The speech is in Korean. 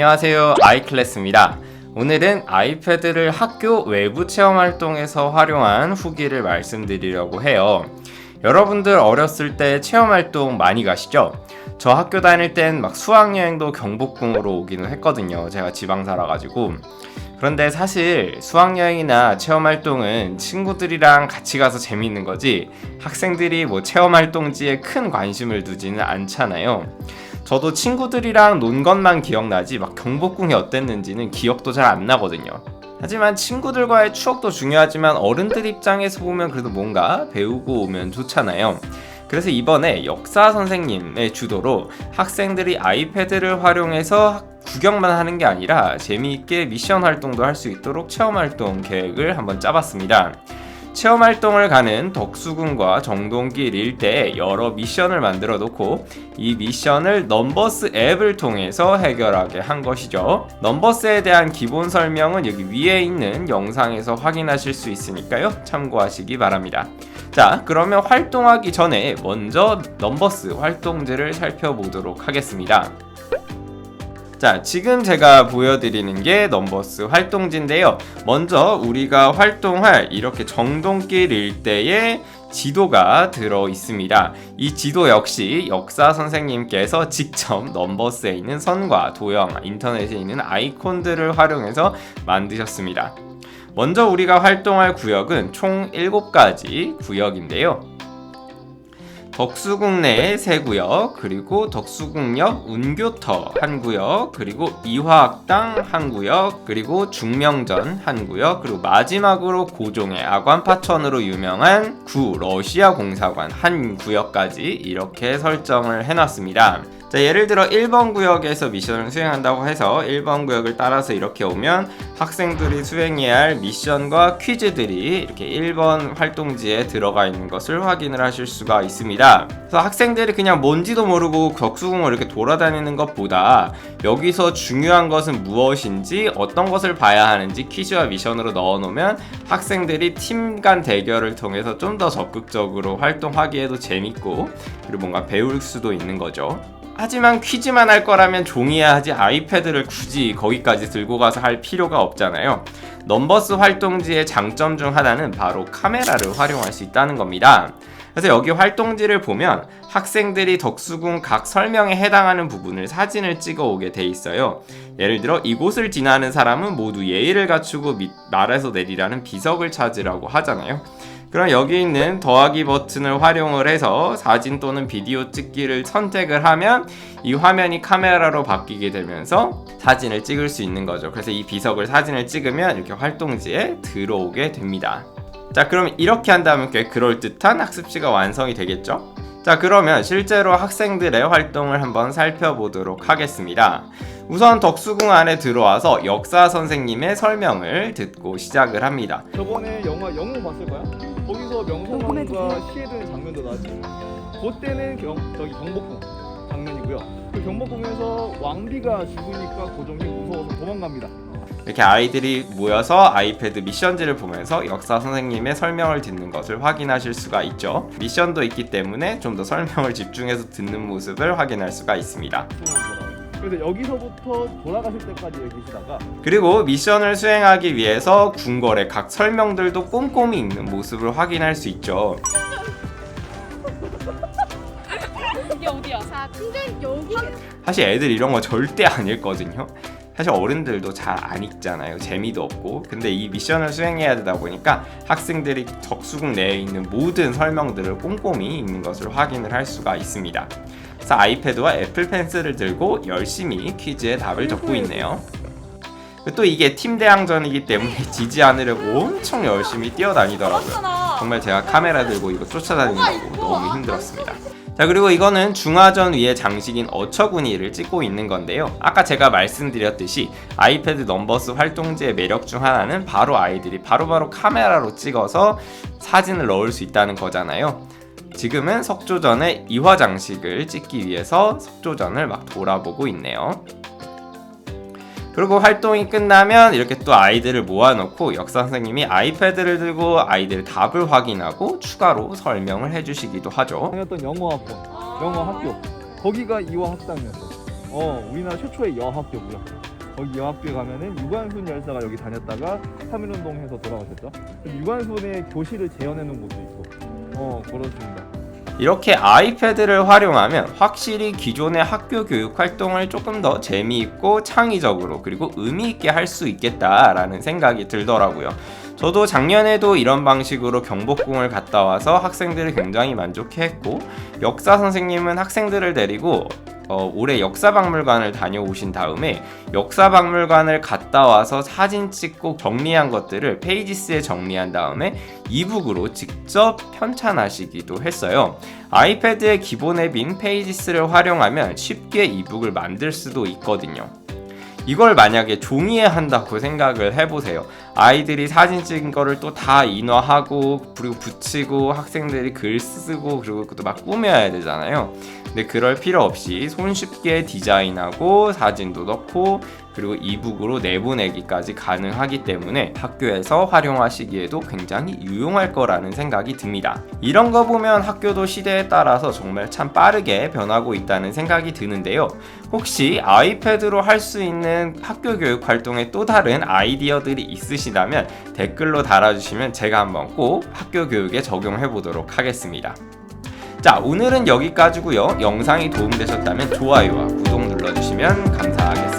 안녕하세요, 아이클래스입니다. 오늘은 아이패드를 학교 외부 체험 활동에서 활용한 후기를 말씀드리려고 해요. 여러분들 어렸을 때 체험 활동 많이 가시죠? 저 학교 다닐 땐 막 수학여행도 경복궁으로 오기는 했거든요. 제가 지방 살아가지고. 그런데 사실 수학여행이나 체험활동은 친구들이랑 같이 가서 재밌는 거지 학생들이 체험활동지에 큰 관심을 두지는 않잖아요. 저도 친구들이랑 논 것만 기억나지 막 경복궁이 어땠는지는 기억도 잘 안 나거든요. 하지만 친구들과의 추억도 중요하지만 어른들 입장에서 보면 그래도 뭔가 배우고 오면 좋잖아요. 그래서 이번에 역사 선생님의 주도로 학생들이 아이패드를 활용해서 구경만 하는 게 아니라 재미있게 미션 활동도 할 수 있도록 체험 활동 계획을 한번 짜봤습니다. 체험 활동을 가는 덕수궁과 정동길 일대에 여러 미션을 만들어 놓고 이 미션을 넘버스 앱을 통해서 해결하게 한 것이죠. 넘버스에 대한 기본 설명은 여기 위에 있는 영상에서 확인하실 수 있으니까요. 참고하시기 바랍니다. 자, 그러면 활동하기 전에 먼저 넘버스 활동들을 살펴보도록 하겠습니다. 자, 지금 제가 보여드리는 게 넘버스 활동지인데요. 먼저 우리가 활동할 이렇게 정동길 일대에 지도가 들어 있습니다. 이 지도 역시 역사 선생님께서 직접 넘버스에 있는 선과 도형, 인터넷에 있는 아이콘들을 활용해서 만드셨습니다. 먼저 우리가 활동할 구역은 총 7가지 구역인데요. 덕수궁 내 3구역, 그리고 덕수궁역 운교터 1구역, 그리고 이화학당 1구역, 그리고 중명전 1구역, 그리고 마지막으로 고종의 아관파천으로 유명한 구 러시아 공사관 1구역까지 이렇게 설정을 해놨습니다. 자, 예를 들어 1번 구역에서 미션을 수행한다고 해서 1번 구역을 따라서 이렇게 오면 학생들이 수행해야 할 미션과 퀴즈들이 이렇게 1번 활동지에 들어가 있는 것을 확인을 하실 수가 있습니다. 그래서 학생들이 그냥 뭔지도 모르고 덕수궁을 이렇게 돌아다니는 것보다 여기서 중요한 것은 무엇인지 어떤 것을 봐야 하는지 퀴즈와 미션으로 넣어놓으면 학생들이 팀 간 대결을 통해서 좀 더 적극적으로 활동하기에도 재밌고 그리고 뭔가 배울 수도 있는 거죠. 하지만 퀴즈만 할 거라면 종이에 하지 아이패드를 굳이 거기까지 들고 가서 할 필요가 없잖아요. 넘버스 활동지의 장점 중 하나는 바로 카메라를 활용할 수 있다는 겁니다. 그래서 여기 활동지를 보면 학생들이 덕수궁 각 설명에 해당하는 부분을 사진을 찍어 오게 돼 있어요. 예를 들어 이곳을 지나는 사람은 모두 예의를 갖추고 말에서 내리라는 비석을 찾으라고 하잖아요. 그럼 여기 있는 더하기 버튼을 활용을 해서 사진 또는 비디오 찍기를 선택을 하면 이 화면이 카메라로 바뀌게 되면서 사진을 찍을 수 있는 거죠. 그래서 이 비석을 사진을 찍으면 이렇게 활동지에 들어오게 됩니다. 자, 그럼 이렇게 한다면 꽤 그럴듯한 학습지가 완성이 되겠죠? 자, 그러면 실제로 학생들의 활동을 한번 살펴보도록 하겠습니다. 우선 덕수궁 안에 들어와서 역사 선생님의 설명을 듣고 시작을 합니다. 저번에 영화 영웅 봤을까요? 거기서 명성황후가 시해되는 장면도 나왔지. 그때는 저기 경복궁 장면이고요. 그 경복궁에서 왕비가 죽으니까 고종이 무서워서 도망갑니다. 이렇게 아이들이 모여서 아이패드 미션지를 보면서 역사 선생님의 설명을 듣는 것을 확인하실 수가 있죠. 미션도 있기 때문에 좀 더 설명을 집중해서 듣는 모습을 확인할 수가 있습니다. 그래서 여기서부터 돌아가실 때까지 여기 계시다가 그리고 미션을 수행하기 위해서 궁궐의 각 설명들도 꼼꼼히 읽는 모습을 확인할 수 있죠. 이게 어디야? 자, 근데 여기 사실 애들 이런 거 절대 안 읽거든요. 사실 어른들도 잘 안 읽잖아요. 재미도 없고. 근데 이 미션을 수행해야 되다 보니까 학생들이 덕수궁 내에 있는 모든 설명들을 꼼꼼히 읽는 것을 확인을 할 수가 있습니다. 그래서 아이패드와 애플 펜슬을 들고 열심히 퀴즈에 답을 적고 있네요. 또 이게 팀 대항전이기 때문에 지지 않으려고 엄청 열심히 뛰어다니더라고요. 정말 제가 카메라 들고 이거 쫓아다니느라고 너무 힘들었습니다. 자, 그리고 이거는 중화전 위에 장식인 어처구니를 찍고 있는 건데요. 아까 제가 말씀드렸듯이 아이패드 넘버스 활동지의 매력 중 하나는 바로 아이들이 바로바로 카메라로 찍어서 사진을 넣을 수 있다는 거잖아요. 지금은 석조전의 이화 장식을 찍기 위해서 석조전을 막 돌아보고 있네요. 그리고 활동이 끝나면 이렇게 또 아이들을 모아놓고 역사 선생님이 아이패드를 들고 아이들 답을 확인하고 추가로 설명을 해주시기도 하죠. 다녔던 영어학원, 영어학교 거기가 이화 학당이었어요. 우리나라 최초의 여학교고요. 거기 여학교에 가면은 유관순 열사가 여기 다녔다가 3.1운동해서 돌아가셨죠. 유관순의 교실을 재현해 놓은 곳도 있고, 그렇습니다. 이렇게 아이패드를 활용하면 확실히 기존의 학교 교육 활동을 조금 더 재미있고 창의적으로 그리고 의미있게 할 수 있겠다라는 생각이 들더라고요. 저도 작년에도 이런 방식으로 경복궁을 갔다 와서 학생들이 굉장히 만족해했고, 역사 선생님은 학생들을 데리고 올해 역사박물관을 다녀오신 다음에 역사박물관을 갔다 와서 사진 찍고 정리한 것들을 페이지스에 정리한 다음에 이북으로 직접 편찬하시기도 했어요. 아이패드의 기본 앱인 페이지스를 활용하면 쉽게 이북을 만들 수도 있거든요. 이걸 만약에 종이에 한다고 생각을 해보세요. 아이들이 사진 찍은 거를 또 다 인화하고 그리고 붙이고 학생들이 글 쓰고 그리고 그것도 막 꾸며야 되잖아요. 근데 그럴 필요 없이 손쉽게 디자인하고 사진도 넣고 그리고 이북으로 내보내기까지 가능하기 때문에 학교에서 활용하시기에도 굉장히 유용할 거라는 생각이 듭니다. 이런 거 보면 학교도 시대에 따라서 정말 참 빠르게 변하고 있다는 생각이 드는데요. 혹시 아이패드로 할 수 있는 학교 교육 활동에 또 다른 아이디어들이 있으시다면 댓글로 달아주시면 제가 한번 꼭 학교 교육에 적용해 보도록 하겠습니다. 자, 오늘은 여기까지고요. 영상이 도움되셨다면 좋아요와 구독 눌러주시면 감사하겠습니다.